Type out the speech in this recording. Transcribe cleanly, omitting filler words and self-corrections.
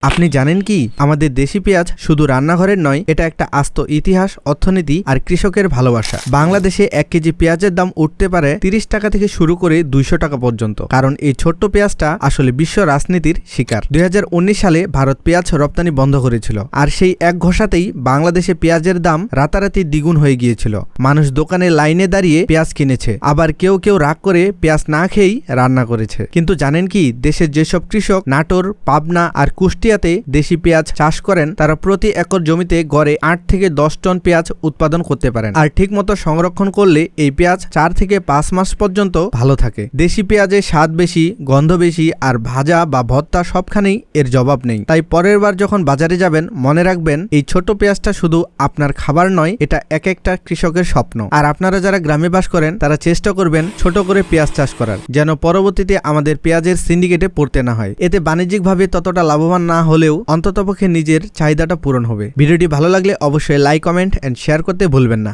আপনি জানেন কি আমাদের দেশি পেঁয়াজ শুধু রান্নাঘরের নয়, এটা একটা আস্ত ইতিহাস, অর্থনীতি আর কৃষকের ভালোবাসা। বাংলাদেশে 1 কেজি পেঁয়াজের দাম উঠতে পারে 30 টাকা থেকে শুরু করে 200 টাকা পর্যন্ত, কারণ এই ছোট্ট পেঁয়াজটা আসলে বিশ্ব রাজনীতির শিকার। 2019 সালে ভারত পেঁয়াজ রপ্তানি বন্ধ করেছিল, আর সেই এক ঘোষাতেই বাংলাদেশে পেঁয়াজের দাম রাতারাতি দ্বিগুণ হয়ে গিয়েছিল। মানুষ দোকানে লাইনে দাঁড়িয়ে পেঁয়াজ কিনেছে, আবার কেউ কেউ রাগ করে পেঁয়াজ না খেয়েই রান্না করেছে। কিন্তু জানেন কি, দেশের যেসব কৃষক নাটোর, পাবনা আর কুষ্টিয়াতে দেশি পেঁয়াজ চাষ করেন, তারা প্রতি একর জমিতে গড়ে 8 থেকে 10 টন পেঁয়াজ উৎপাদন করতে পারেন। আর ঠিকমতো সংরক্ষণ করলে এই পেঁয়াজ 4 থেকে 5 মাস পর্যন্ত ভালো থাকে। দেশি পেঁয়াজের স্বাদ বেশি, গন্ধ বেশি, আর ভাজা বা ভর্তা সবখানেই এর জবাব নেই। তাই পরের বার যখন বাজারে যাবেন, মনে রাখবেন এই ছোট পেঁয়াজটা শুধু আপনার খাবার নয়, এটা এক একটা কৃষকের স্বপ্ন। আর আপনারা যারা গ্রামে বাস করেন, তারা চেষ্টা করবেন ছোট করে পেঁয়াজ চাষ করার, যেন পরবর্তীতে আমাদের পেঁয়াজের সিন্ডিকেটে পড়তে না হয়। এতে বাণিজ্যিকভাবে ততটা লাভবান না হলেও অন্ততপক্ষে নিজের চাহিদাটা পূরণ হবে। ভিডিওটি ভালো লাগলে অবশ্যই লাইক, কমেন্ট এন্ড শেয়ার করতে ভুলবেন না।